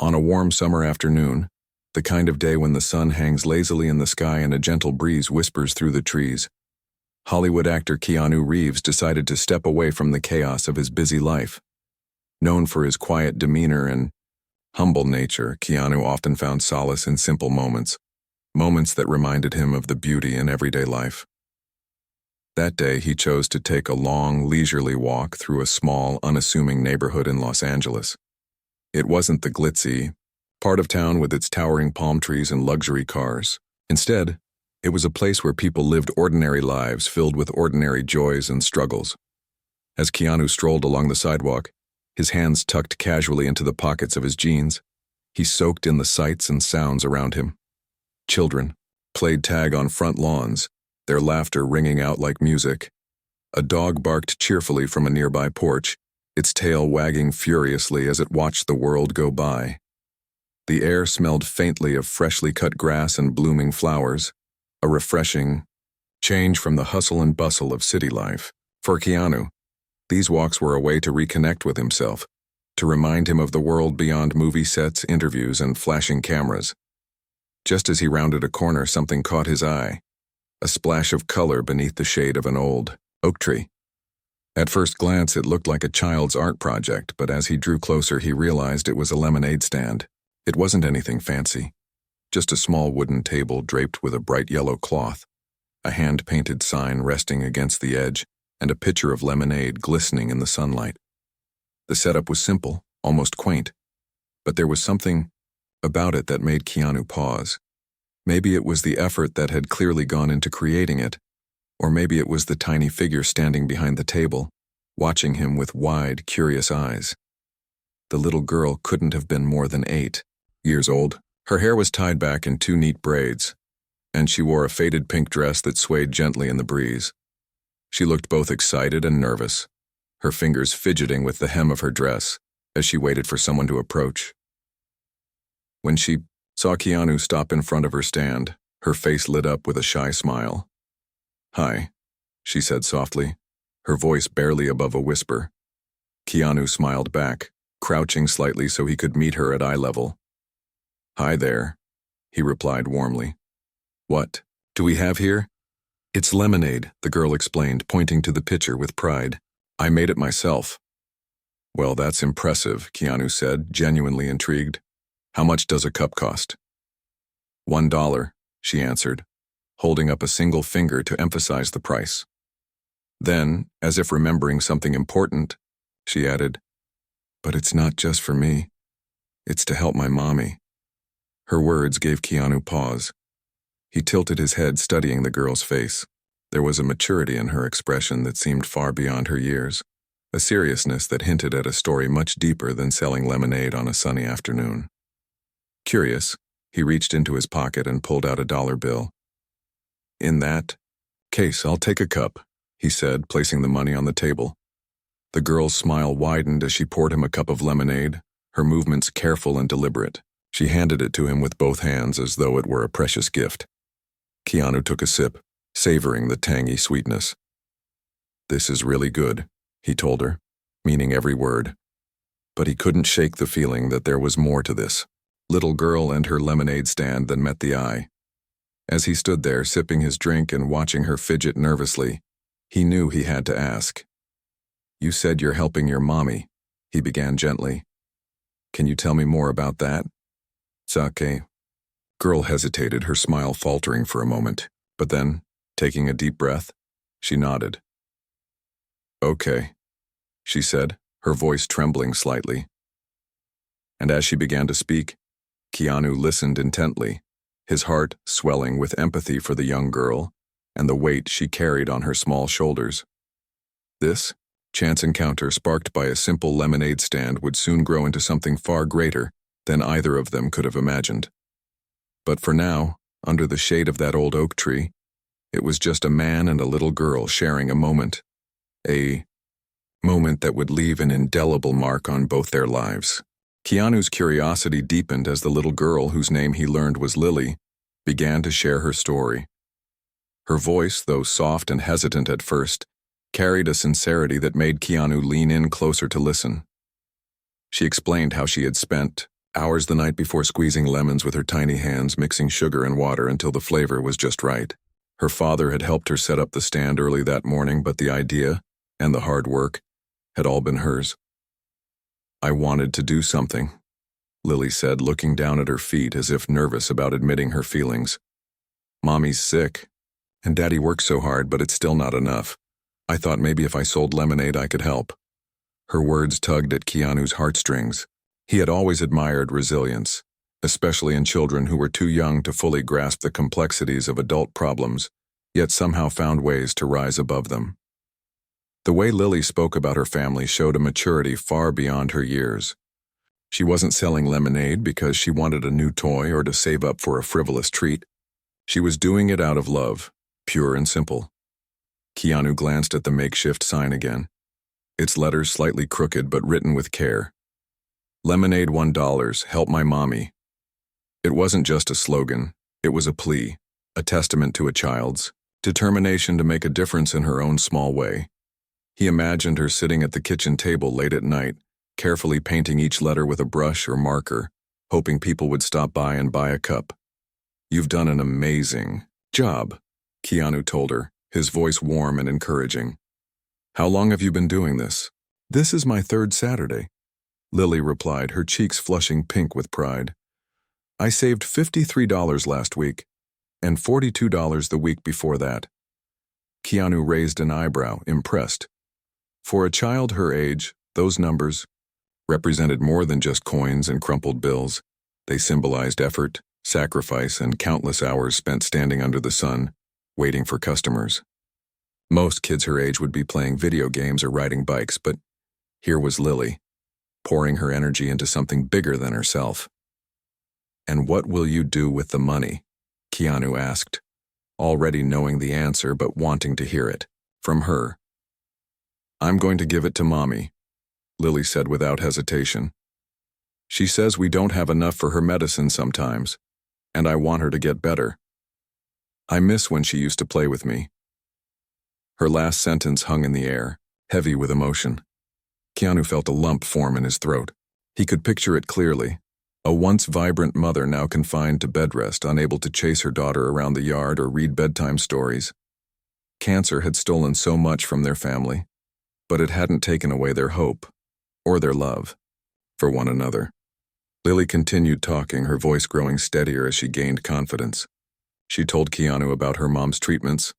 On a warm summer afternoon, the kind of day when the sun hangs lazily in the sky and a gentle breeze whispers through the trees, Hollywood actor Keanu Reeves decided to step away from the chaos of his busy life. Known for his quiet demeanor and humble nature, Keanu often found solace in simple moments that reminded him of the beauty in everyday life. That day, he chose to take a long, leisurely walk through a small, unassuming neighborhood in Los Angeles. It wasn't the glitzy part of town with its towering palm trees and luxury cars. Instead, it was a place where people lived ordinary lives filled with ordinary joys and struggles. As Keanu strolled along the sidewalk, his hands tucked casually into the pockets of his jeans, he soaked in the sights and sounds around him. Children played tag on front lawns, their laughter ringing out like music. A dog barked cheerfully from a nearby porch, its tail wagging furiously as it watched the world go by. The air smelled faintly of freshly cut grass and blooming flowers, a refreshing change from the hustle and bustle of city life. For Keanu, these walks were a way to reconnect with himself, to remind him of the world beyond movie sets, interviews, and flashing cameras. Just as he rounded a corner, something caught his eye, a splash of color beneath the shade of an old oak tree. At first glance, it looked like a child's art project, but as he drew closer, he realized it was a lemonade stand. It wasn't anything fancy, just a small wooden table draped with a bright yellow cloth, a hand-painted sign resting against the edge, and a pitcher of lemonade glistening in the sunlight. The setup was simple, almost quaint, but there was something about it that made Keanu pause. Maybe it was the effort that had clearly gone into creating it, or maybe it was the tiny figure standing behind the table, watching him with wide, curious eyes. The little girl couldn't have been more than 8 years old. Her hair was tied back in 2 neat braids, and she wore a faded pink dress that swayed gently in the breeze. She looked both excited and nervous, her fingers fidgeting with the hem of her dress as she waited for someone to approach. When she saw Keanu stop in front of her stand, her face lit up with a shy smile. "Hi," she said softly, her voice barely above a whisper. Keanu smiled back, crouching slightly so he could meet her at eye level. "Hi there," he replied warmly. "What do we have here?" "It's lemonade," the girl explained, pointing to the pitcher with pride. "I made it myself." "Well, that's impressive," Keanu said, genuinely intrigued. "How much does a cup cost?" $1, she answered, holding up a single finger to emphasize the price. Then, as if remembering something important, she added, "But it's not just for me. It's to help my mommy." Her words gave Keanu pause. He tilted his head, studying the girl's face. There was a maturity in her expression that seemed far beyond her years, a seriousness that hinted at a story much deeper than selling lemonade on a sunny afternoon. Curious, he reached into his pocket and pulled out a $1 bill. "In that case, I'll take a cup," he said, placing the money on the table. The girl's smile widened as she poured him a cup of lemonade, her movements careful and deliberate. She handed it to him with both hands as though it were a precious gift. Keanu took a sip, savoring the tangy sweetness. "This is really good," he told her, meaning every word. But he couldn't shake the feeling that there was more to this little girl and her lemonade stand than met the eye. As he stood there, sipping his drink and watching her fidget nervously, he knew he had to ask. "You said you're helping your mommy," he began gently. "Can you tell me more about that?" "Sake." Girl hesitated, her smile faltering for a moment, but then, taking a deep breath, she nodded. "Okay," she said, her voice trembling slightly. And as she began to speak, Keanu listened intently, his heart swelling with empathy for the young girl and the weight she carried on her small shoulders. This chance encounter, sparked by a simple lemonade stand, would soon grow into something far greater than either of them could have imagined. But for now, under the shade of that old oak tree, it was just a man and a little girl sharing a moment that would leave an indelible mark on both their lives. Keanu's curiosity deepened as the little girl, whose name he learned was Lily, began to share her story. Her voice, though soft and hesitant at first, carried a sincerity that made Keanu lean in closer to listen. She explained how she had spent Hours the night before squeezing lemons with her tiny hands, mixing sugar and water until the flavor was just right. Her father had helped her set up the stand early that morning, but the idea, and the hard work, had all been hers. "I wanted to do something," Lily said, looking down at her feet as if nervous about admitting her feelings. "Mommy's sick, and Daddy works so hard, but it's still not enough. I thought maybe if I sold lemonade I could help." Her words tugged at Keanu's heartstrings. He had always admired resilience, especially in children who were too young to fully grasp the complexities of adult problems, yet somehow found ways to rise above them. The way Lily spoke about her family showed a maturity far beyond her years. She wasn't selling lemonade because she wanted a new toy or to save up for a frivolous treat. She was doing it out of love, pure and simple. Keanu glanced at the makeshift sign again. Its letters slightly crooked but written with care. "Lemonade $1, help my mommy." It wasn't just a slogan, it was a plea, a testament to a child's determination to make a difference in her own small way. He imagined her sitting at the kitchen table late at night, carefully painting each letter with a brush or marker, hoping people would stop by and buy a cup. "You've done an amazing job," Keanu told her, his voice warm and encouraging. "How long have you been doing this?" "This is my third Saturday," Lily replied, her cheeks flushing pink with pride. "I saved $53 last week, and $42 the week before that." Keanu raised an eyebrow, impressed. For a child her age, those numbers represented more than just coins and crumpled bills. They symbolized effort, sacrifice, and countless hours spent standing under the sun, waiting for customers. Most kids her age would be playing video games or riding bikes, but here was Lily, pouring her energy into something bigger than herself. "And what will you do with the money?" Keanu asked, already knowing the answer but wanting to hear it from her. "I'm going to give it to Mommy," Lily said without hesitation. "She says we don't have enough for her medicine sometimes, and I want her to get better. I miss when she used to play with me." Her last sentence hung in the air, heavy with emotion. Keanu felt a lump form in his throat. He could picture it clearly. A once vibrant mother now confined to bed rest, unable to chase her daughter around the yard or read bedtime stories. Cancer had stolen so much from their family, but it hadn't taken away their hope, or their love, for one another. Lily continued talking, her voice growing steadier as she gained confidence. She told Keanu about her mom's treatments,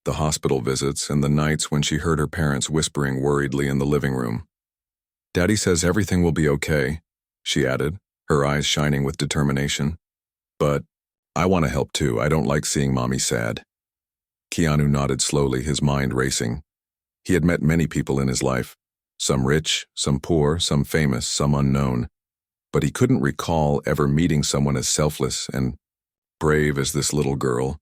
the hospital visits, and the nights when she heard her parents whispering worriedly in the living room. "Daddy says everything will be okay," she added, her eyes shining with determination. "But I want to help too. I don't like seeing Mommy sad." Keanu nodded slowly, his mind racing. He had met many people in his life, some rich, some poor, some famous, some unknown, but he couldn't recall ever meeting someone as selfless and brave as this little girl.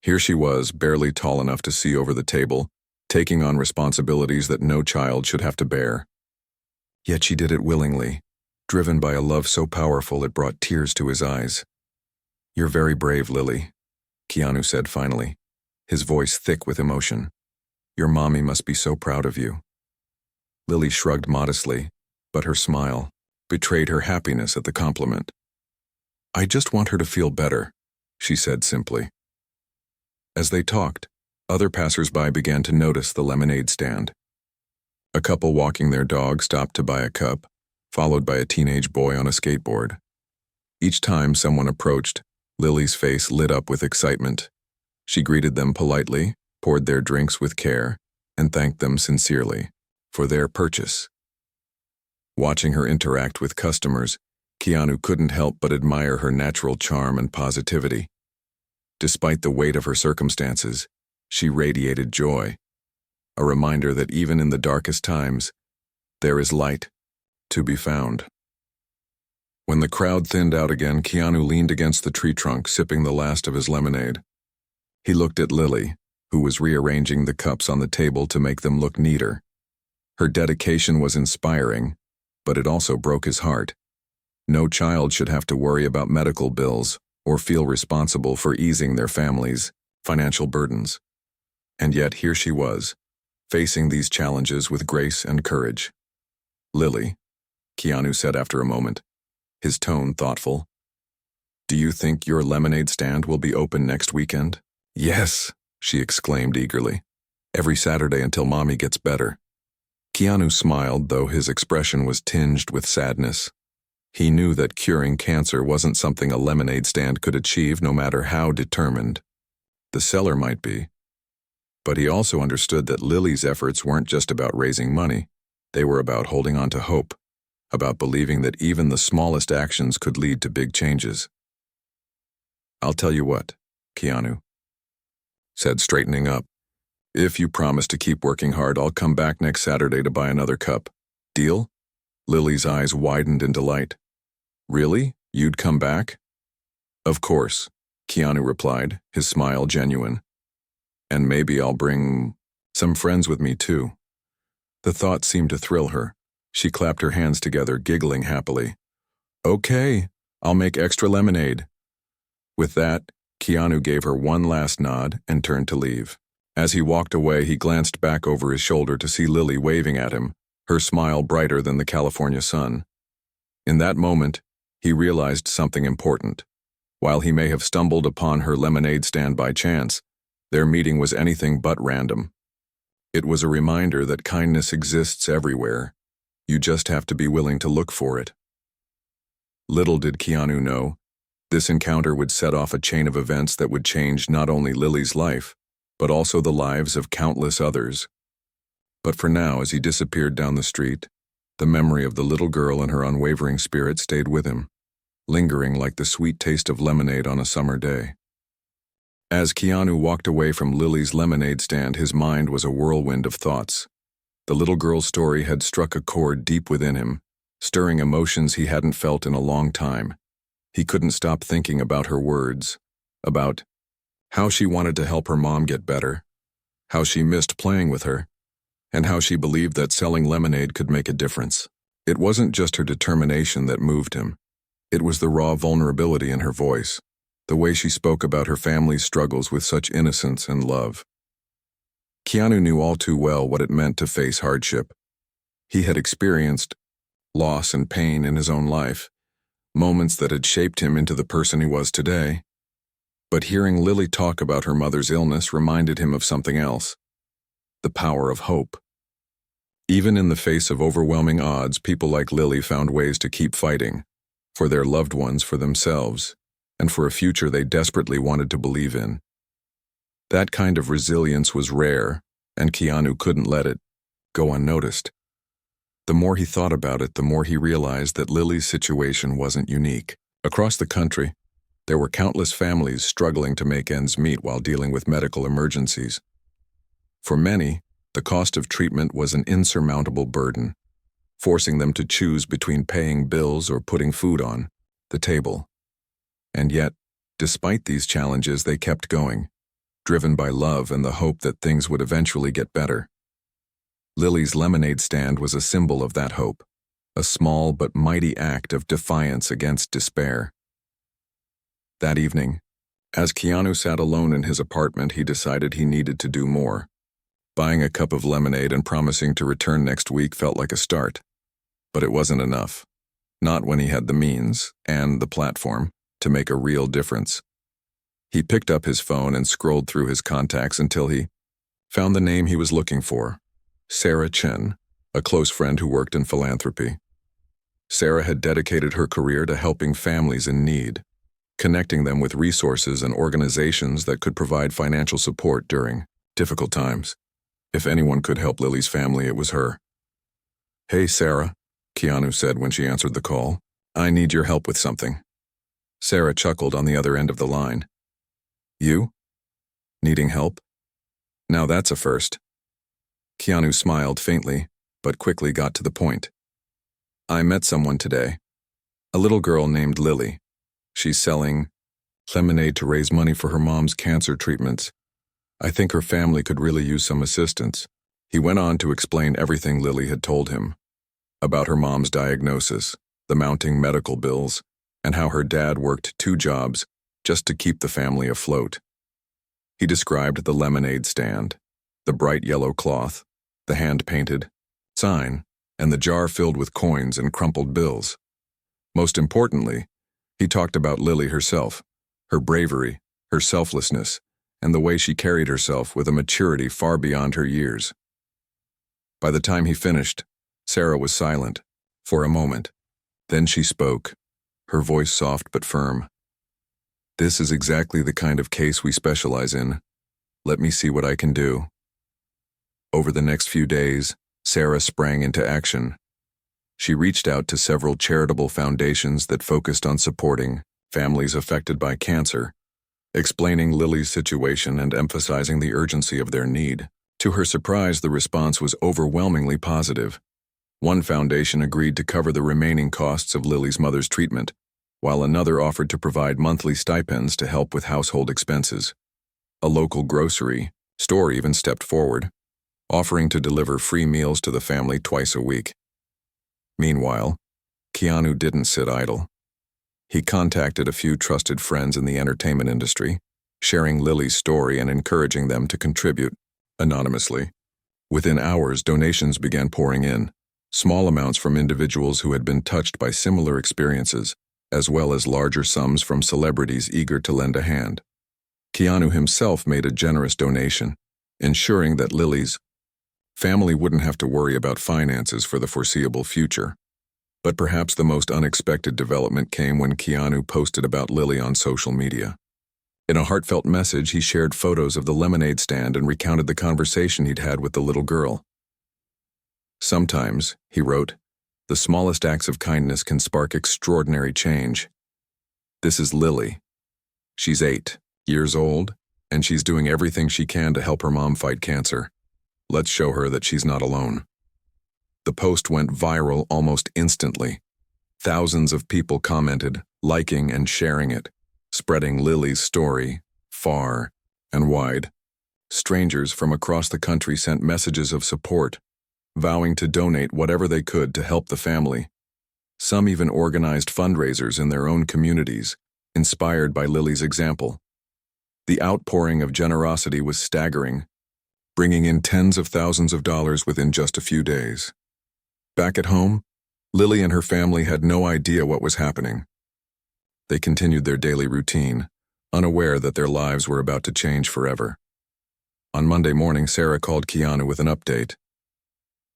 Here she was, barely tall enough to see over the table, taking on responsibilities that no child should have to bear. Yet she did it willingly, driven by a love so powerful it brought tears to his eyes. "You're very brave, Lily," Keanu said finally, his voice thick with emotion. "Your mommy must be so proud of you." Lily shrugged modestly, but her smile betrayed her happiness at the compliment. "I just want her to feel better," she said simply. As they talked, other passers-by began to notice the lemonade stand. A couple walking their dog stopped to buy a cup, followed by a teenage boy on a skateboard. Each time someone approached, Lily's face lit up with excitement. She greeted them politely, poured their drinks with care, and thanked them sincerely for their purchase. Watching her interact with customers, Keanu couldn't help but admire her natural charm and positivity. Despite the weight of her circumstances, she radiated joy, a reminder that even in the darkest times, there is light to be found. When the crowd thinned out again, Keanu leaned against the tree trunk, sipping the last of his lemonade. He looked at Lily, who was rearranging the cups on the table to make them look neater. Her dedication was inspiring, but it also broke his heart. No child should have to worry about medical bills or feel responsible for easing their family's financial burdens. And yet here she was, facing these challenges with grace and courage. "Lily," Keanu said after a moment, his tone thoughtful. "Do you think your lemonade stand will be open next weekend?" "Yes," she exclaimed eagerly. "Every Saturday until Mommy gets better." Keanu smiled, though his expression was tinged with sadness. He knew that curing cancer wasn't something a lemonade stand could achieve, no matter how determined. The seller might be. But he also understood that Lily's efforts weren't just about raising money. They were about holding on to hope, about believing that even the smallest actions could lead to big changes. "I'll tell you what," Keanu said, straightening up. "If you promise to keep working hard, I'll come back next Saturday to buy another cup. Deal?" Lily's eyes widened in delight. "Really? You'd come back?" "Of course," Keanu replied, his smile genuine. "And maybe I'll bring some friends with me too." The thought seemed to thrill her. She clapped her hands together, giggling happily. "Okay, I'll make extra lemonade." With that, Keanu gave her one last nod and turned to leave. As he walked away, he glanced back over his shoulder to see Lily waving at him, her smile brighter than the California sun. In that moment, he realized something important. While he may have stumbled upon her lemonade stand by chance, their meeting was anything but random. It was a reminder that kindness exists everywhere. You just have to be willing to look for it. Little did Keanu know, this encounter would set off a chain of events that would change not only Lily's life, but also the lives of countless others. But for now, as he disappeared down the street, the memory of the little girl and her unwavering spirit stayed with him, lingering like the sweet taste of lemonade on a summer day. As Keanu walked away from Lily's lemonade stand, his mind was a whirlwind of thoughts. The little girl's story had struck a chord deep within him, stirring emotions he hadn't felt in a long time. He couldn't stop thinking about her words, about how she wanted to help her mom get better, how she missed playing with her, and how she believed that selling lemonade could make a difference. It wasn't just her determination that moved him. It was the raw vulnerability in her voice, the way she spoke about her family's struggles with such innocence and love. Keanu knew all too well what it meant to face hardship. He had experienced loss and pain in his own life, moments that had shaped him into the person he was today. But hearing Lily talk about her mother's illness reminded him of something else: the power of hope. Even in the face of overwhelming odds, people like Lily found ways to keep fighting, for their loved ones, for themselves, and for a future they desperately wanted to believe in. That kind of resilience was rare, and Keanu couldn't let it go unnoticed. The more he thought about it, the more he realized that Lily's situation wasn't unique. Across the country, there were countless families struggling to make ends meet while dealing with medical emergencies. For many, the cost of treatment was an insurmountable burden, forcing them to choose between paying bills or putting food on the table. And yet, despite these challenges, they kept going, driven by love and the hope that things would eventually get better. Lily's lemonade stand was a symbol of that hope, a small but mighty act of defiance against despair. That evening, as Keanu sat alone in his apartment, he decided he needed to do more. Buying a cup of lemonade and promising to return next week felt like a start. But it wasn't enough. Not when he had the means, and the platform, to make a real difference. He picked up his phone and scrolled through his contacts until he found the name he was looking for: Sarah Chen, a close friend who worked in philanthropy. Sarah had dedicated her career to helping families in need, connecting them with resources and organizations that could provide financial support during difficult times. If anyone could help Lily's family, it was her. "Hey, Sarah," Keanu said when she answered the call. "I need your help with something." Sarah chuckled on the other end of the line. "You? Needing help? Now that's a first." Keanu smiled faintly, but quickly got to the point. "I met someone today. A little girl named Lily. She's selling lemonade to raise money for her mom's cancer treatments. I think her family could really use some assistance." He went on to explain everything Lily had told him, about her mom's diagnosis, the mounting medical bills, and how her dad worked 2 jobs just to keep the family afloat. He described the lemonade stand, the bright yellow cloth, the hand-painted sign, and the jar filled with coins and crumpled bills. Most importantly, he talked about Lily herself, her bravery, her selflessness, and the way she carried herself with a maturity far beyond her years. By the time he finished, Sarah was silent, for a moment. Then she spoke, her voice soft but firm. "This is exactly the kind of case we specialize in. Let me see what I can do." Over the next few days, Sarah sprang into action. She reached out to several charitable foundations that focused on supporting families affected by cancer, explaining Lily's situation and emphasizing the urgency of their need. To her surprise, the response was overwhelmingly positive. One foundation agreed to cover the remaining costs of Lily's mother's treatment, while another offered to provide monthly stipends to help with household expenses. A local grocery store even stepped forward, offering to deliver free meals to the family twice a week. Meanwhile, Keanu didn't sit idle. He contacted a few trusted friends in the entertainment industry, sharing Lily's story and encouraging them to contribute anonymously. Within hours, donations began pouring in, small amounts from individuals who had been touched by similar experiences, as well as larger sums from celebrities eager to lend a hand. Keanu himself made a generous donation, ensuring that Lily's family wouldn't have to worry about finances for the foreseeable future. But perhaps the most unexpected development came when Keanu posted about Lily on social media. In a heartfelt message, he shared photos of the lemonade stand and recounted the conversation he'd had with the little girl. "Sometimes," he wrote, "the smallest acts of kindness can spark extraordinary change. This is Lily. She's 8 years old, and she's doing everything she can to help her mom fight cancer. Let's show her that she's not alone." The post went viral almost instantly. Thousands of people commented, liking and sharing it, spreading Lily's story far and wide. Strangers from across the country sent messages of support, vowing to donate whatever they could to help the family. Some even organized fundraisers in their own communities, inspired by Lily's example. The outpouring of generosity was staggering, bringing in tens of thousands of dollars within just a few days. Back at home, Lily and her family had no idea what was happening. They continued their daily routine, unaware that their lives were about to change forever. On Monday morning, Sarah called Keanu with an update.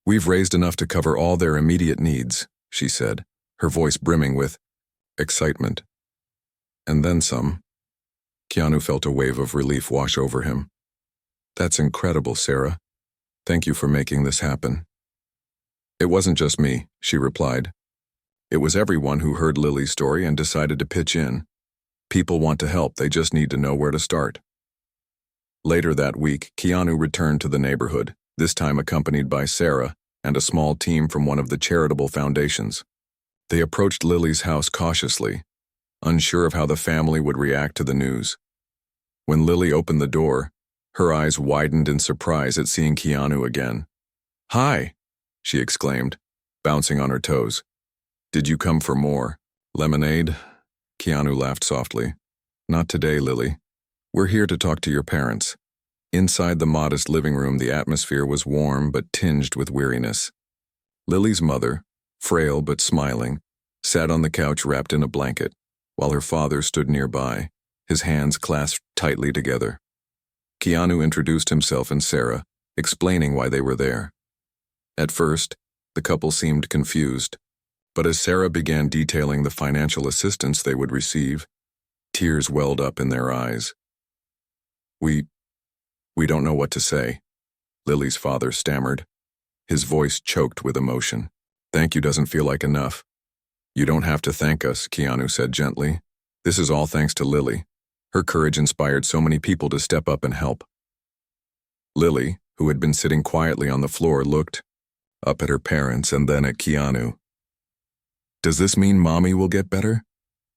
"We've raised enough to cover all their immediate needs," she said, her voice brimming with excitement. "And then some." Keanu felt a wave of relief wash over him. "That's incredible, Sarah. Thank you for making this happen." "It wasn't just me," she replied. "It was everyone who heard Lily's story and decided to pitch in. People want to help, they just need to know where to start." Later that week, Keanu returned to the neighborhood, this time accompanied by Sarah and a small team from one of the charitable foundations. They approached Lily's house cautiously, unsure of how the family would react to the news. When Lily opened the door, her eyes widened in surprise at seeing Keanu again. "Hi," she exclaimed, bouncing on her toes. "Did you come for more lemonade?" Keanu laughed softly. "Not today, Lily. We're here to talk to your parents." Inside the modest living room, the atmosphere was warm but tinged with weariness. Lily's mother, frail but smiling, sat on the couch wrapped in a blanket, while her father stood nearby, his hands clasped tightly together. Keanu introduced himself and Sarah, explaining why they were there. At first, the couple seemed confused, but as Sarah began detailing the financial assistance they would receive, tears welled up in their eyes. We don't know what to say," Lily's father stammered, his voice choked with emotion. "Thank you doesn't feel like enough." "You don't have to thank us," Keanu said gently. "This is all thanks to Lily. Her courage inspired so many people to step up and help." Lily, who had been sitting quietly on the floor, looked up at her parents and then at Keanu. "Does this mean Mommy will get better?"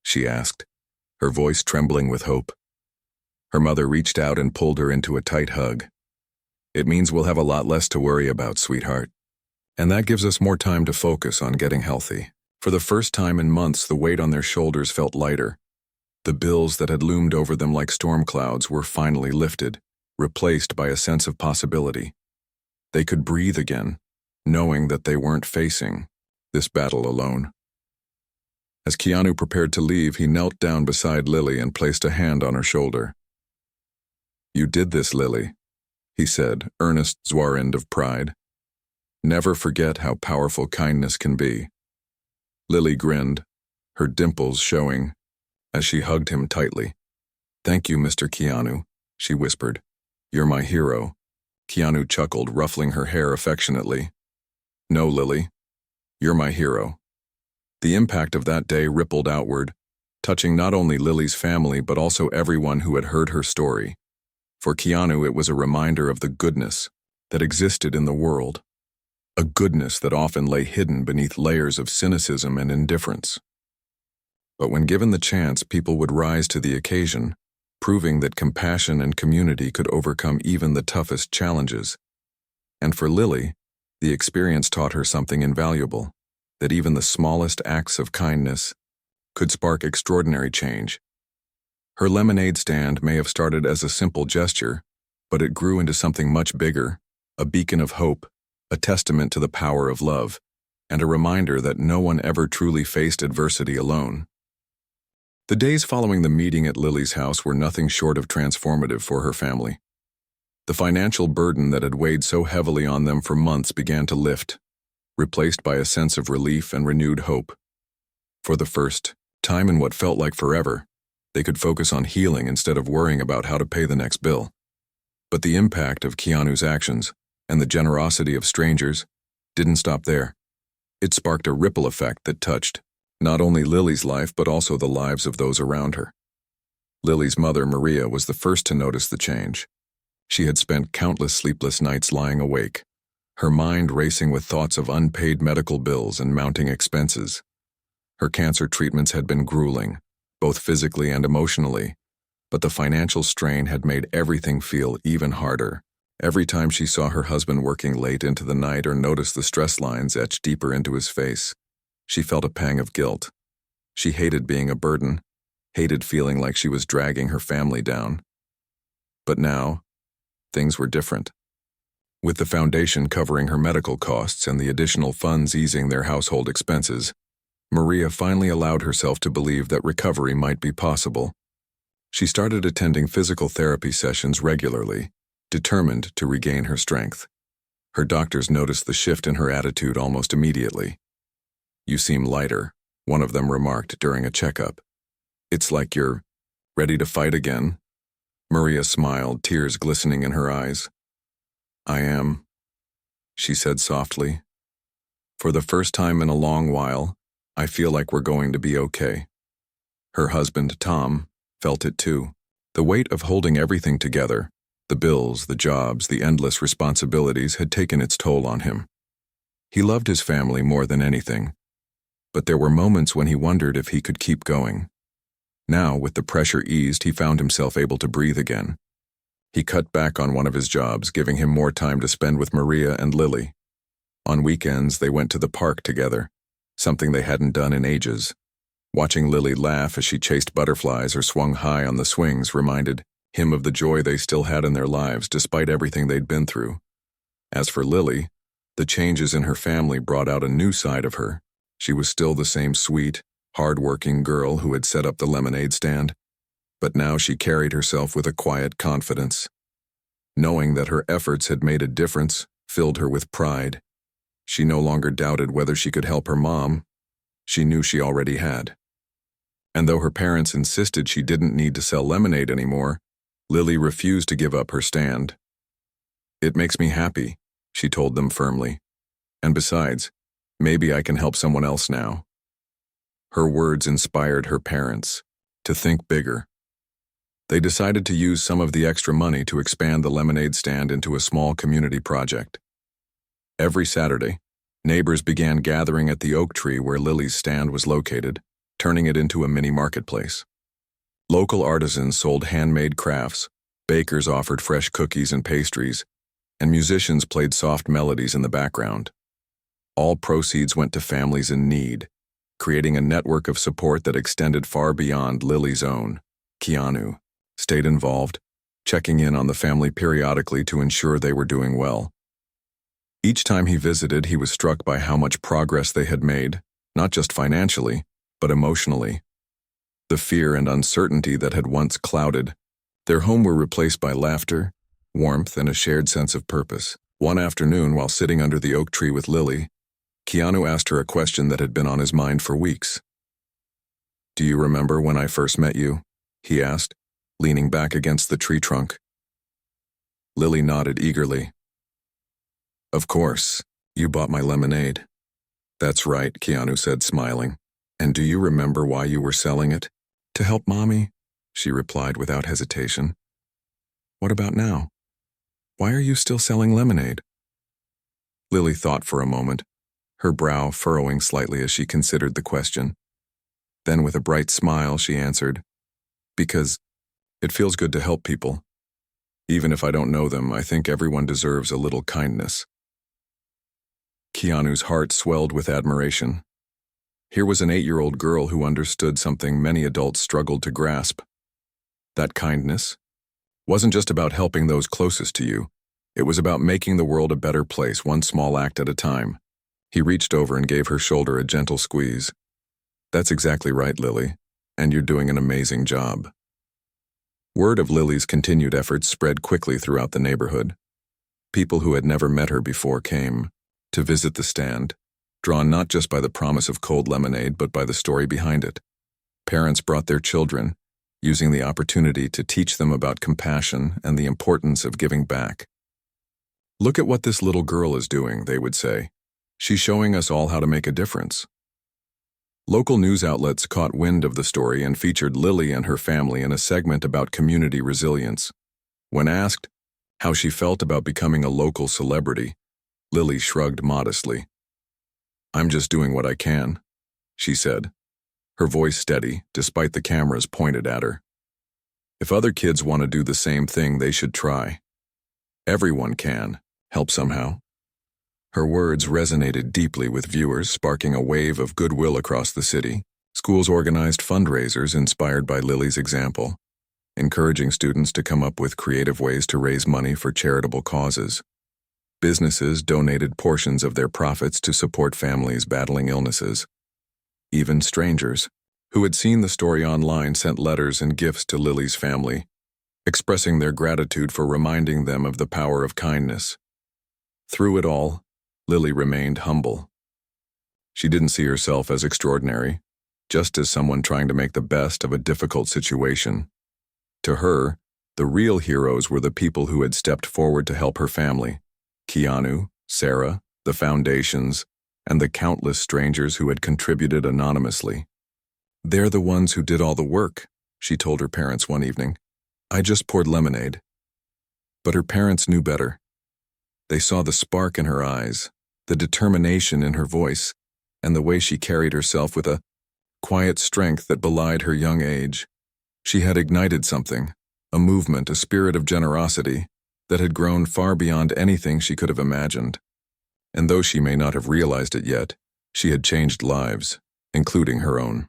she asked, her voice trembling with hope. Her mother reached out and pulled her into a tight hug. "It means we'll have a lot less to worry about, sweetheart. And that gives us more time to focus on getting healthy." For the first time in months, the weight on their shoulders felt lighter. The bills that had loomed over them like storm clouds were finally lifted, replaced by a sense of possibility. They could breathe again, knowing that they weren't facing this battle alone. As Keanu prepared to leave, he knelt down beside Lily and placed a hand on her shoulder. "You did this, Lily," he said, earnest Zwarend of pride. "Never forget how powerful kindness can be." Lily grinned, her dimples showing, as she hugged him tightly. "Thank you, Mr. Keanu," she whispered. "You're my hero." Keanu chuckled, ruffling her hair affectionately. "No, Lily. You're my hero." The impact of that day rippled outward, touching not only Lily's family but also everyone who had heard her story. For Keanu, it was a reminder of the goodness that existed in the world, a goodness that often lay hidden beneath layers of cynicism and indifference. But when given the chance, people would rise to the occasion, proving that compassion and community could overcome even the toughest challenges. And for Lily, the experience taught her something invaluable, that even the smallest acts of kindness could spark extraordinary change. Her lemonade stand may have started as a simple gesture, but it grew into something much bigger, a beacon of hope, a testament to the power of love, and a reminder that no one ever truly faced adversity alone. The days following the meeting at Lily's house were nothing short of transformative for her family. The financial burden that had weighed so heavily on them for months began to lift, replaced by a sense of relief and renewed hope. For the first time in what felt like forever, they could focus on healing instead of worrying about how to pay the next bill. But the impact of Keanu's actions and the generosity of strangers didn't stop there. It sparked a ripple effect that touched not only Lily's life but also the lives of those around her. Lily's mother, Maria, was the first to notice the change. She had spent countless sleepless nights lying awake, her mind racing with thoughts of unpaid medical bills and mounting expenses. Her cancer treatments had been grueling, both physically and emotionally, but the financial strain had made everything feel even harder. Every time she saw her husband working late into the night or noticed the stress lines etched deeper into his face, she felt a pang of guilt. She hated being a burden, hated feeling like she was dragging her family down. But now, things were different. With the foundation covering her medical costs and the additional funds easing their household expenses, Maria finally allowed herself to believe that recovery might be possible. She started attending physical therapy sessions regularly, determined to regain her strength. Her doctors noticed the shift in her attitude almost immediately. "You seem lighter," one of them remarked during a checkup. "It's like you're ready to fight again." Maria smiled, tears glistening in her eyes. "I am," she said softly. "For the first time in a long while, I feel like we're going to be okay." Her husband, Tom, felt it too. The weight of holding everything together, the bills, the jobs, the endless responsibilities, had taken its toll on him. He loved his family more than anything, but there were moments when he wondered if he could keep going. Now, with the pressure eased, he found himself able to breathe again. He cut back on one of his jobs, giving him more time to spend with Maria and Lily. On weekends, they went to the park together, something they hadn't done in ages. Watching Lily laugh as she chased butterflies or swung high on the swings reminded him of the joy they still had in their lives despite everything they'd been through. As for Lily, the changes in her family brought out a new side of her. She was still the same sweet, hard-working girl who had set up the lemonade stand, but now she carried herself with a quiet confidence. Knowing that her efforts had made a difference filled her with pride. She no longer doubted whether she could help her mom. She knew she already had. And though her parents insisted she didn't need to sell lemonade anymore, Lily refused to give up her stand. "It makes me happy," she told them firmly. "And besides, maybe I can help someone else now." Her words inspired her parents to think bigger. They decided to use some of the extra money to expand the lemonade stand into a small community project. Every Saturday, neighbors began gathering at the oak tree where Lily's stand was located, turning it into a mini marketplace. Local artisans sold handmade crafts, bakers offered fresh cookies and pastries, and musicians played soft melodies in the background. All proceeds went to families in need, creating a network of support that extended far beyond Lily's own. Keanu stayed involved, checking in on the family periodically to ensure they were doing well. Each time he visited, he was struck by how much progress they had made, not just financially, but emotionally. The fear and uncertainty that had once clouded their home were replaced by laughter, warmth, and a shared sense of purpose. One afternoon, while sitting under the oak tree with Lily, Keanu asked her a question that had been on his mind for weeks. "Do you remember when I first met you?" he asked, leaning back against the tree trunk. Lily nodded eagerly. "Of course, you bought my lemonade." "That's right," Keanu said, smiling. "And do you remember why you were selling it?" "To help Mommy," she replied without hesitation. "What about now? Why are you still selling lemonade?" Lily thought for a moment, her brow furrowing slightly as she considered the question. Then with a bright smile, she answered, "Because it feels good to help people. Even if I don't know them, I think everyone deserves a little kindness." Keanu's heart swelled with admiration. Here was an 8-year-old girl who understood something many adults struggled to grasp. That kindness wasn't just about helping those closest to you. It was about making the world a better place, one small act at a time. He reached over and gave her shoulder a gentle squeeze. "That's exactly right, Lily, and you're doing an amazing job." Word of Lily's continued efforts spread quickly throughout the neighborhood. People who had never met her before came to visit the stand, drawn not just by the promise of cold lemonade but by the story behind it. Parents brought their children, using the opportunity to teach them about compassion and the importance of giving back. "Look at what this little girl is doing," they would say. "She's showing us all how to make a difference." Local news outlets caught wind of the story and featured Lily and her family in a segment about community resilience. When asked how she felt about becoming a local celebrity, Lily shrugged modestly. "I'm just doing what I can," she said, her voice steady despite the cameras pointed at her. "If other kids want to do the same thing, they should try. Everyone can help somehow." Her words resonated deeply with viewers, sparking a wave of goodwill across the city. Schools organized fundraisers inspired by Lily's example, encouraging students to come up with creative ways to raise money for charitable causes. Businesses donated portions of their profits to support families battling illnesses. Even strangers, who had seen the story online, sent letters and gifts to Lily's family, expressing their gratitude for reminding them of the power of kindness. Through it all, Lily remained humble. She didn't see herself as extraordinary, just as someone trying to make the best of a difficult situation. To her, the real heroes were the people who had stepped forward to help her family: Keanu, Sarah, the foundations, and the countless strangers who had contributed anonymously. "They're the ones who did all the work," she told her parents one evening. "I just poured lemonade." But her parents knew better. They saw the spark in her eyes, the determination in her voice, and the way she carried herself with a quiet strength that belied her young age. She had ignited something, a movement, a spirit of generosity that had grown far beyond anything she could have imagined. And though she may not have realized it yet, she had changed lives, including her own.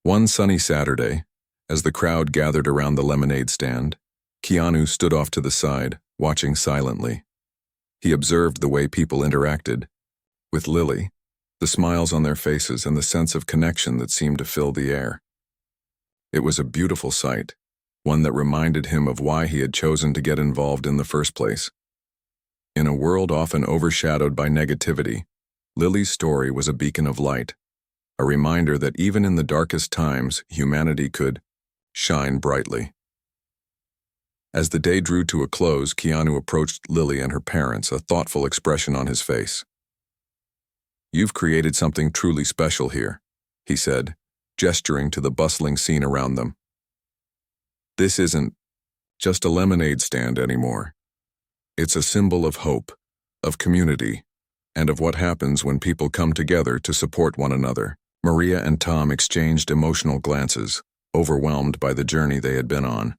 One sunny Saturday, as the crowd gathered around the lemonade stand, Keanu stood off to the side, watching silently. He observed the way people interacted with Lily, the smiles on their faces and the sense of connection that seemed to fill the air. It was a beautiful sight, one that reminded him of why he had chosen to get involved in the first place. In a world often overshadowed by negativity, Lily's story was a beacon of light, a reminder that even in the darkest times, humanity could shine brightly. As the day drew to a close, Keanu approached Lily and her parents, a thoughtful expression on his face. "You've created something truly special here," he said, gesturing to the bustling scene around them. "This isn't just a lemonade stand anymore. It's a symbol of hope, of community, and of what happens when people come together to support one another." Maria and Tom exchanged emotional glances, overwhelmed by the journey they had been on.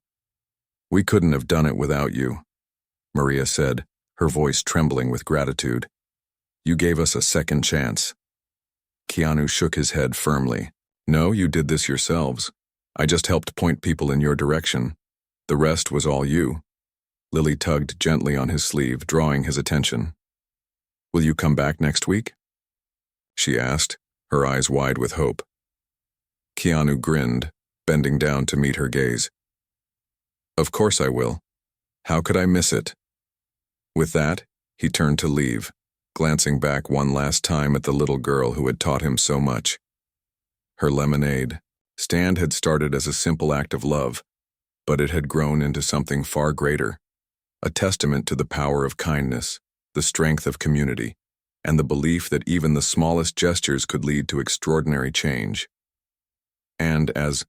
"We couldn't have done it without you," Maria said, her voice trembling with gratitude. "You gave us a second chance." Keanu shook his head firmly. "No, you did this yourselves. I just helped point people in your direction. The rest was all you." Lily tugged gently on his sleeve, drawing his attention. "Will you come back next week?" she asked, her eyes wide with hope. Keanu grinned, bending down to meet her gaze. Of course I will. How could I miss it? With that, he turned to leave, glancing back one last time at the little girl who had taught him so much. Her lemonade stand had started as a simple act of love, but it had grown into something far greater, a testament to the power of kindness, the strength of community, and the belief that even the smallest gestures could lead to extraordinary change. And as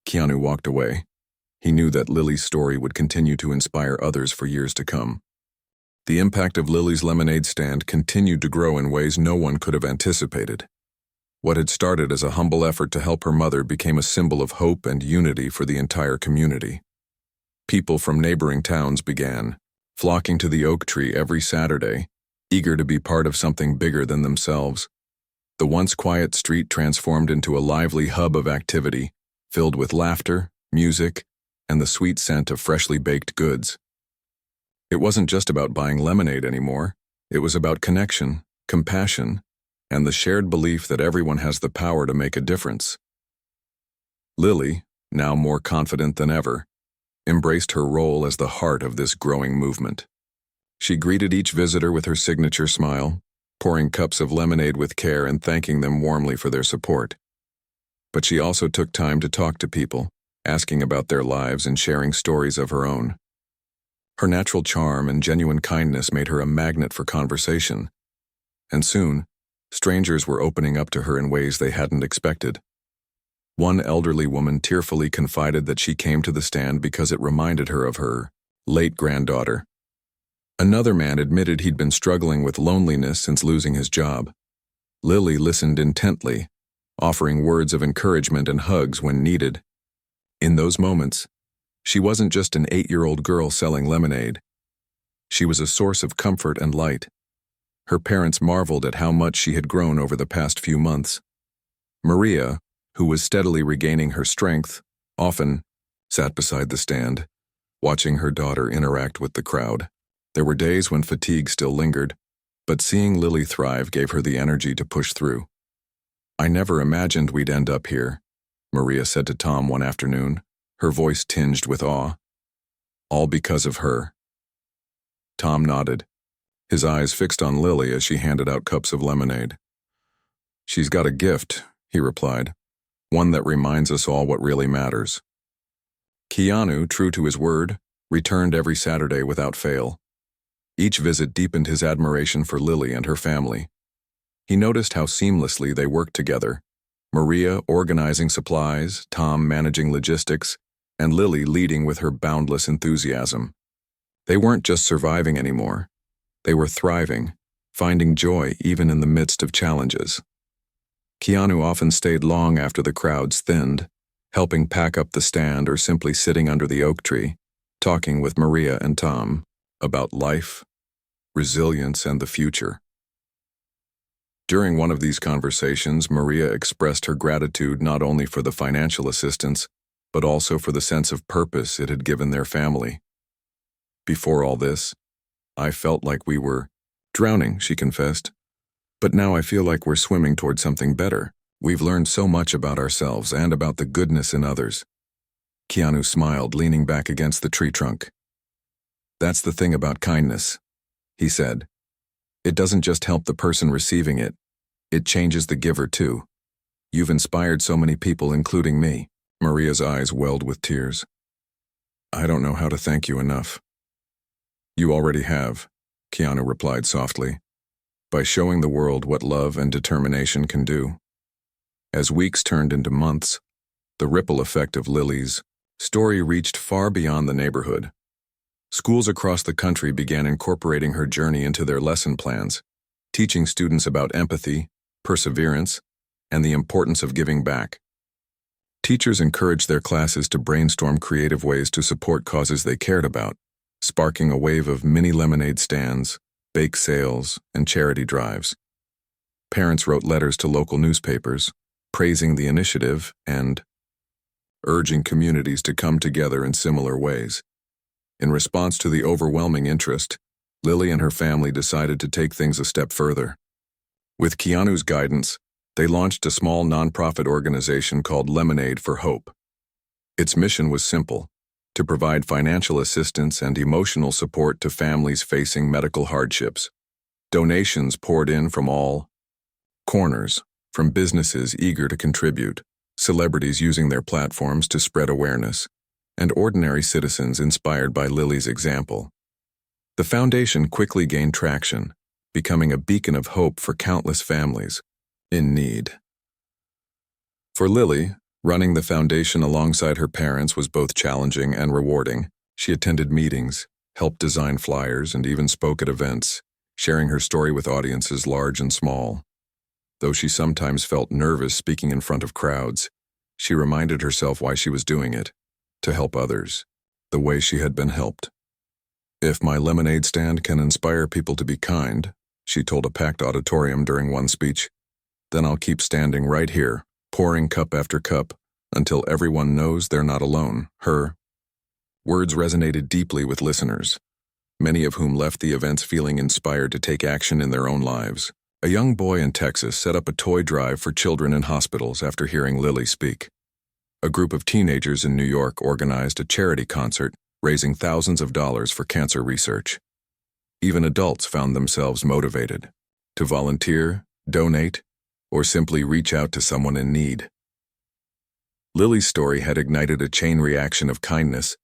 Keanu walked away, he knew that Lily's story would continue to inspire others for years to come. The impact of Lily's lemonade stand continued to grow in ways no one could have anticipated. What had started as a humble effort to help her mother became a symbol of hope and unity for the entire community. People from neighboring towns began flocking to the oak tree every Saturday, eager to be part of something bigger than themselves. The once quiet street transformed into a lively hub of activity, filled with laughter, music, and the sweet scent of freshly baked goods. It wasn't just about buying lemonade anymore. It was about connection, compassion, and the shared belief that everyone has the power to make a difference. Lily, now more confident than ever, embraced her role as the heart of this growing movement. She greeted each visitor with her signature smile, pouring cups of lemonade with care and thanking them warmly for their support. But she also took time to talk to people, asking about their lives and sharing stories of her own. Her natural charm and genuine kindness made her a magnet for conversation, and soon, strangers were opening up to her in ways they hadn't expected. One elderly woman tearfully confided that she came to the stand because it reminded her of her late granddaughter. Another man admitted he'd been struggling with loneliness since losing his job. Lily listened intently, offering words of encouragement and hugs when needed. In those moments, she wasn't just an 8-year-old girl selling lemonade. She was a source of comfort and light. Her parents marveled at how much she had grown over the past few months. Maria, who was steadily regaining her strength, often sat beside the stand, watching her daughter interact with the crowd. There were days when fatigue still lingered, but seeing Lily thrive gave her the energy to push through. I never imagined we'd end up here, Maria said to Tom one afternoon, her voice tinged with awe. All because of her. Tom nodded, his eyes fixed on Lily as she handed out cups of lemonade. She's got a gift, he replied, one that reminds us all what really matters. Keanu, true to his word, returned every Saturday without fail. Each visit deepened his admiration for Lily and her family. He noticed how seamlessly they worked together, Maria organizing supplies, Tom managing logistics, and Lily leading with her boundless enthusiasm. They weren't just surviving anymore. They were thriving, finding joy even in the midst of challenges. Keanu often stayed long after the crowds thinned, helping pack up the stand or simply sitting under the oak tree, talking with Maria and Tom about life, resilience, and the future. During one of these conversations, Maria expressed her gratitude not only for the financial assistance, but also for the sense of purpose it had given their family. Before all this, I felt like we were drowning, she confessed. But now I feel like we're swimming toward something better. We've learned so much about ourselves and about the goodness in others. Keanu smiled, leaning back against the tree trunk. That's the thing about kindness, he said. It doesn't just help the person receiving it. It changes the giver too. You've inspired so many people, including me. Maria's eyes welled with tears. I don't know how to thank you enough. You already have, Keanu replied softly, by showing the world what love and determination can do. As weeks turned into months, the ripple effect of Lily's story reached far beyond the neighborhood. Schools across the country began incorporating her journey into their lesson plans, teaching students about empathy, perseverance, and the importance of giving back. Teachers encouraged their classes to brainstorm creative ways to support causes they cared about, sparking a wave of mini lemonade stands, bake sales, and charity drives. Parents wrote letters to local newspapers, praising the initiative and urging communities to come together in similar ways. In response to the overwhelming interest, Lily and her family decided to take things a step further. With Keanu's guidance, They launched a small nonprofit organization called Lemonade for Hope. Its mission was simple: to provide financial assistance and emotional support to families facing medical hardships. Donations poured in from all corners, from businesses eager to contribute, celebrities using their platforms to spread awareness, and ordinary citizens inspired by Lily's example. The foundation quickly gained traction, becoming a beacon of hope for countless families in need. For Lily, running the foundation alongside her parents was both challenging and rewarding. She attended meetings, helped design flyers, and even spoke at events, sharing her story with audiences large and small. Though she sometimes felt nervous speaking in front of crowds, she reminded herself why she was doing it: to help others, the way she had been helped. "If my lemonade stand can inspire people to be kind," she told a packed auditorium during one speech, "then I'll keep standing right here, pouring cup after cup, until everyone knows they're not alone." Her words resonated deeply with listeners, many of whom left the events feeling inspired to take action in their own lives. A young boy in Texas set up a toy drive for children in hospitals after hearing Lily speak. A group of teenagers in New York organized a charity concert, raising thousands of dollars for cancer research. Even adults found themselves motivated to volunteer, donate, or simply reach out to someone in need. Lily's story had ignited a chain reaction of kindness,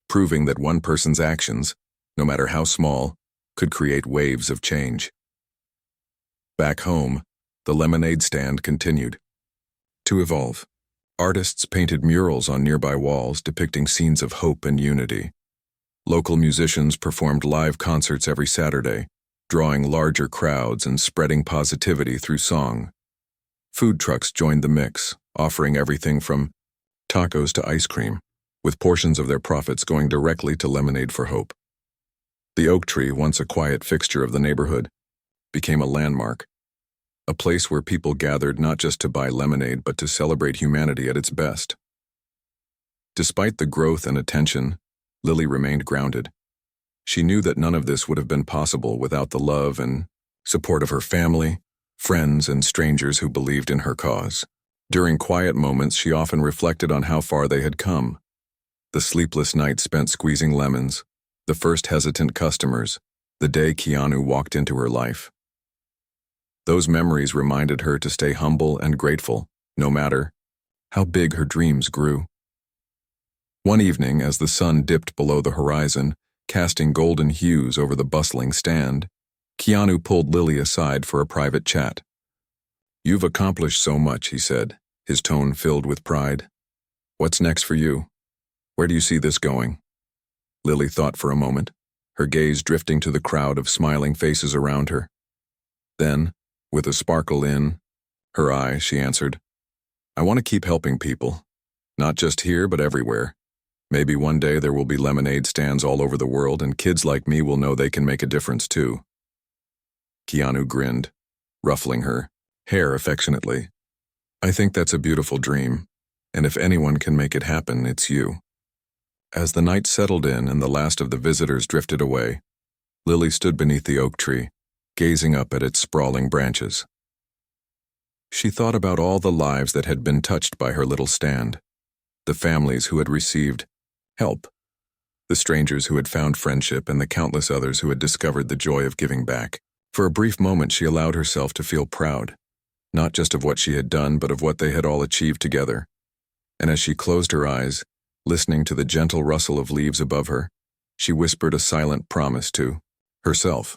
proving that one person's actions, no matter how small, could create waves of change. Back home, the lemonade stand continued to evolve. Artists painted murals on nearby walls depicting scenes of hope and unity. Local musicians performed live concerts every Saturday, drawing larger crowds and spreading positivity through song. Food trucks joined the mix, offering everything from tacos to ice cream, with portions of their profits going directly to Lemonade for Hope. The oak tree, once a quiet fixture of the neighborhood, became a landmark, a place where people gathered not just to buy lemonade but to celebrate humanity at its best. Despite the growth and attention, Lily remained grounded. She knew that none of this would have been possible without the love and support of her family, friends, and strangers who believed in her cause. During quiet moments, she often reflected on how far they had come. The sleepless nights spent squeezing lemons, the first hesitant customers, the day Keanu walked into her life. Those memories reminded her to stay humble and grateful, no matter how big her dreams grew. One evening, as the sun dipped below the horizon, casting golden hues over the bustling stand, Keanu pulled Lily aside for a private chat. "You've accomplished so much," he said, his tone filled with pride. "What's next for you? Where do you see this going?" Lily thought for a moment, her gaze drifting to the crowd of smiling faces around her. Then, with a sparkle in her eye, she answered, "I want to keep helping people. Not just here, but everywhere. Maybe one day there will be lemonade stands all over the world, and kids like me will know they can make a difference too." Keanu grinned, ruffling her hair affectionately. "I think that's a beautiful dream, and if anyone can make it happen, it's you." As the night settled in and the last of the visitors drifted away, Lily stood beneath the oak tree, gazing up at its sprawling branches. She thought about all the lives that had been touched by her little stand, the families who had received help, the strangers who had found friendship, and the countless others who had discovered the joy of giving back. For a brief moment, she allowed herself to feel proud, not just of what she had done, but of what they had all achieved together. And as she closed her eyes, listening to the gentle rustle of leaves above her, she whispered a silent promise to herself.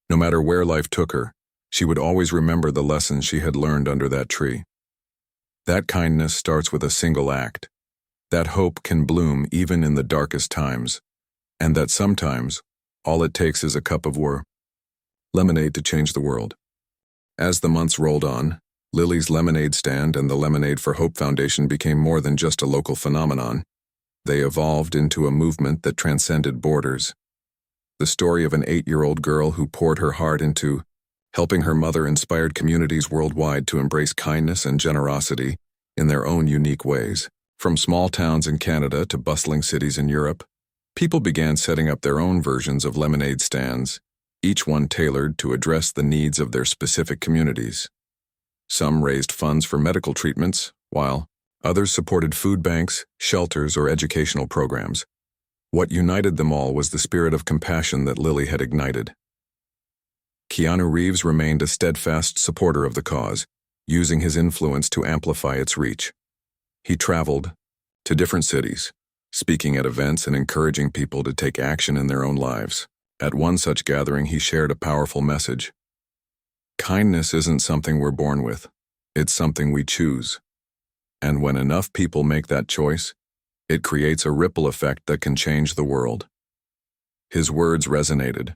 No matter where life took her, she would always remember the lessons she had learned under that tree. That kindness starts with a single act, that hope can bloom even in the darkest times, and that sometimes all it takes is a cup of lemonade to change the world. As the months rolled on, Lily's lemonade stand and the Lemonade for Hope Foundation became more than just a local phenomenon. They evolved into a movement that transcended borders. The story of an 8-year-old girl who poured her heart into helping her mother inspired communities worldwide to embrace kindness and generosity in their own unique ways. From small towns in Canada to bustling cities in Europe, people began setting up their own versions of lemonade stands, each one tailored to address the needs of their specific communities. Some raised funds for medical treatments, while others supported food banks, shelters, or educational programs. What united them all was the spirit of compassion that Lily had ignited. Keanu Reeves remained a steadfast supporter of the cause, using his influence to amplify its reach. He traveled to different cities, speaking at events and encouraging people to take action in their own lives. At one such gathering, he shared a powerful message. Kindness isn't something we're born with. It's something we choose. And when enough people make that choice, it creates a ripple effect that can change the world. His words resonated,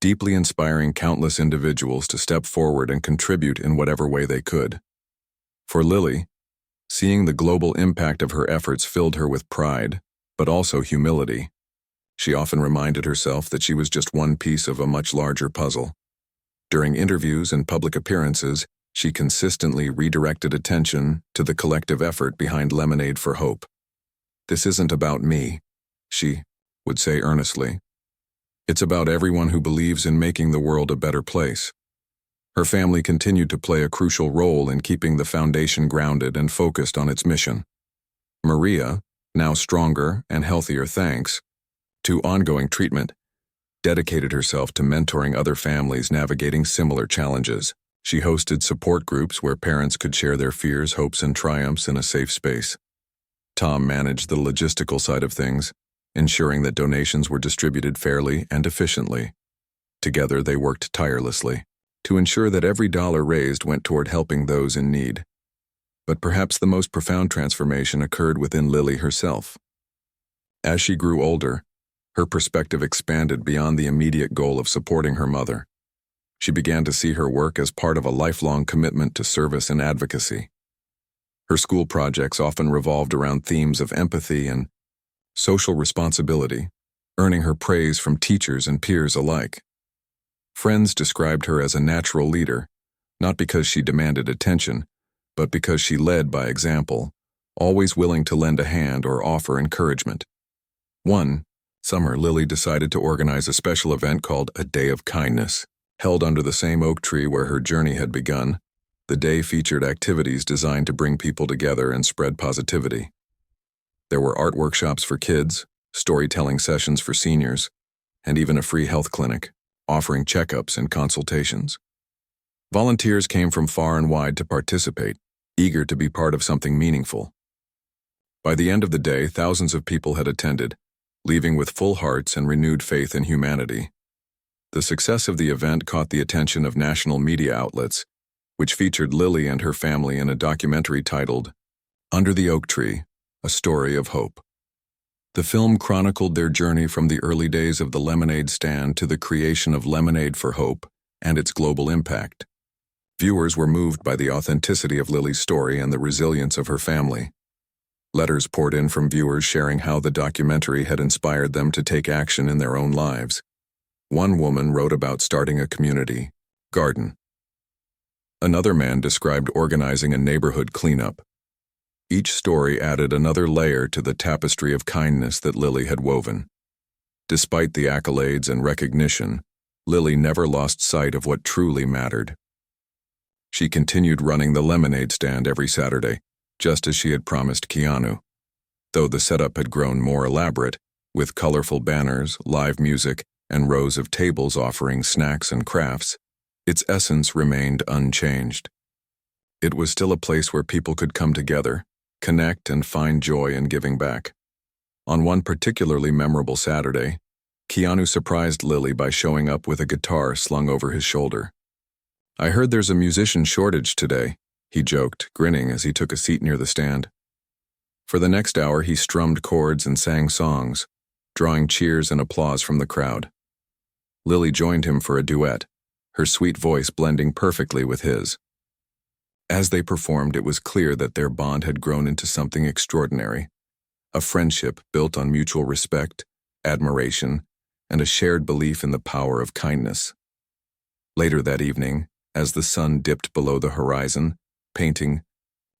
deeply inspiring countless individuals to step forward and contribute in whatever way they could. For Lily, seeing the global impact of her efforts filled her with pride, but also humility. She often reminded herself that she was just one piece of a much larger puzzle. During interviews and public appearances, she consistently redirected attention to the collective effort behind Lemonade for Hope. "This isn't about me," she would say earnestly. "It's about everyone who believes in making the world a better place." Her family continued to play a crucial role in keeping the foundation grounded and focused on its mission. Maria, now stronger and healthier thanks to ongoing treatment, dedicated herself to mentoring other families navigating similar challenges. She hosted support groups where parents could share their fears, hopes, and triumphs in a safe space. Tom managed the logistical side of things, ensuring that donations were distributed fairly and efficiently. Together, they worked tirelessly to ensure that every dollar raised went toward helping those in need. But perhaps the most profound transformation occurred within Lily herself. As she grew older, her perspective expanded beyond the immediate goal of supporting her mother. She began to see her work as part of a lifelong commitment to service and advocacy. Her school projects often revolved around themes of empathy and social responsibility, earning her praise from teachers and peers alike. Friends described her as a natural leader, not because she demanded attention, but because she led by example, always willing to lend a hand or offer encouragement. One summer, Lily decided to organize a special event called A Day of Kindness, held under the same oak tree where her journey had begun. The day featured activities designed to bring people together and spread positivity. There were art workshops for kids, storytelling sessions for seniors, and even a free health clinic, offering checkups and consultations. Volunteers came from far and wide to participate, eager to be part of something meaningful. By the end of the day, thousands of people had attended, leaving with full hearts and renewed faith in humanity. The success of the event caught the attention of national media outlets, which featured Lily and her family in a documentary titled Under the Oak Tree, A Story of Hope. The film chronicled their journey from the early days of the lemonade stand to the creation of Lemonade for Hope and its global impact. Viewers were moved by the authenticity of Lily's story and the resilience of her family. Letters poured in from viewers sharing how the documentary had inspired them to take action in their own lives. One woman wrote about starting a community garden. Another man described organizing a neighborhood cleanup. Each story added another layer to the tapestry of kindness that Lily had woven. Despite the accolades and recognition, Lily never lost sight of what truly mattered. She continued running the lemonade stand every Saturday, just as she had promised Keanu. Though the setup had grown more elaborate, with colorful banners, live music, and rows of tables offering snacks and crafts, its essence remained unchanged. It was still a place where people could come together, connect, and find joy in giving back. On one particularly memorable Saturday, Keanu surprised Lily by showing up with a guitar slung over his shoulder. "I heard there's a musician shortage today," he joked, grinning as he took a seat near the stand. For the next hour, he strummed chords and sang songs, drawing cheers and applause from the crowd. Lily joined him for a duet, her sweet voice blending perfectly with his. As they performed, it was clear that their bond had grown into something extraordinary, a friendship built on mutual respect, admiration, and a shared belief in the power of kindness. Later that evening, as the sun dipped below the horizon, painting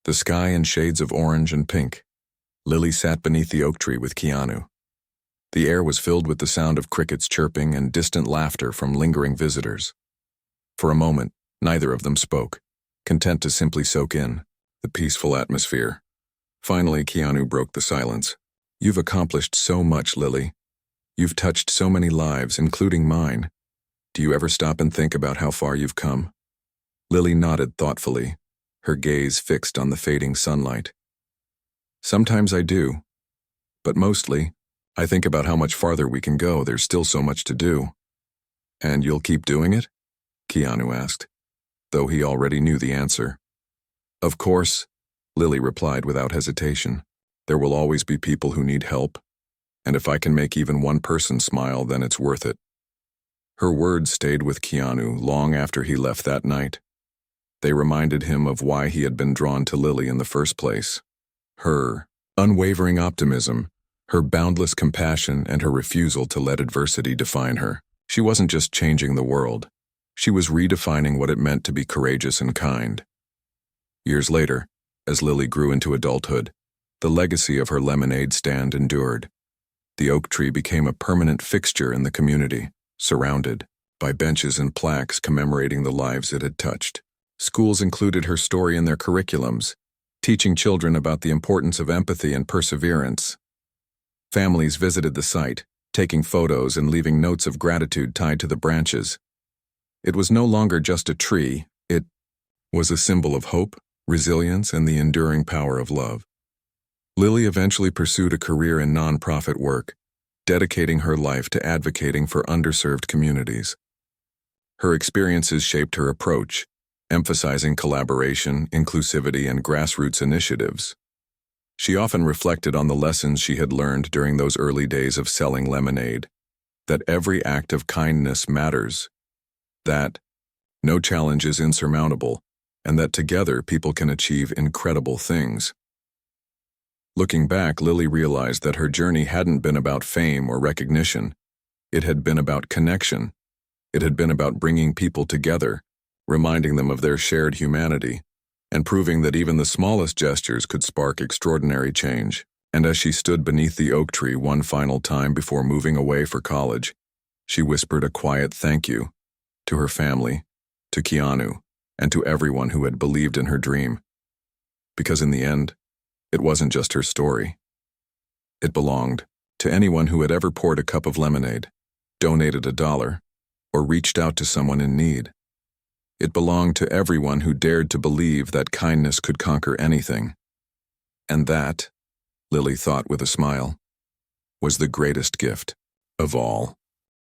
the sky in shades of orange and pink, Lily sat beneath the oak tree with Keanu. The air was filled with the sound of crickets chirping and distant laughter from lingering visitors. For a moment, neither of them spoke, content to simply soak in the peaceful atmosphere. Finally, Keanu broke the silence. "You've accomplished so much, Lily. You've touched so many lives, including mine. Do you ever stop and think about how far you've come?" Lily nodded thoughtfully, her gaze fixed on the fading sunlight. "Sometimes I do, but mostly, I think about how much farther we can go. There's still so much to do." "And you'll keep doing it?" Keanu asked, though he already knew the answer. "Of course," Lily replied without hesitation. "There will always be people who need help, and if I can make even one person smile, then it's worth it." Her words stayed with Keanu long after he left that night. They reminded him of why he had been drawn to Lily in the first place. Her unwavering optimism, her boundless compassion, and her refusal to let adversity define her. She wasn't just changing the world. She was redefining what it meant to be courageous and kind. Years later, as Lily grew into adulthood, the legacy of her lemonade stand endured. The oak tree became a permanent fixture in the community, surrounded by benches and plaques commemorating the lives it had touched. Schools included her story in their curriculums, teaching children about the importance of empathy and perseverance. Families visited the site, taking photos and leaving notes of gratitude tied to the branches. It was no longer just a tree, it was a symbol of hope, resilience, and the enduring power of love. Lily eventually pursued a career in nonprofit work, dedicating her life to advocating for underserved communities. Her experiences shaped her approach, emphasizing collaboration, inclusivity, and grassroots initiatives. She often reflected on the lessons she had learned during those early days of selling lemonade, that every act of kindness matters, that no challenge is insurmountable, and that together people can achieve incredible things. Looking back, Lily realized that her journey hadn't been about fame or recognition. It had been about connection. It had been about bringing people together, reminding them of their shared humanity, and proving that even the smallest gestures could spark extraordinary change. And as she stood beneath the oak tree one final time before moving away for college, she whispered a quiet thank you to her family, to Keanu, and to everyone who had believed in her dream. Because in the end, it wasn't just her story. It belonged to anyone who had ever poured a cup of lemonade, donated $1, or reached out to someone in need. It belonged to everyone who dared to believe that kindness could conquer anything. And that, Lily thought with a smile, was the greatest gift of all.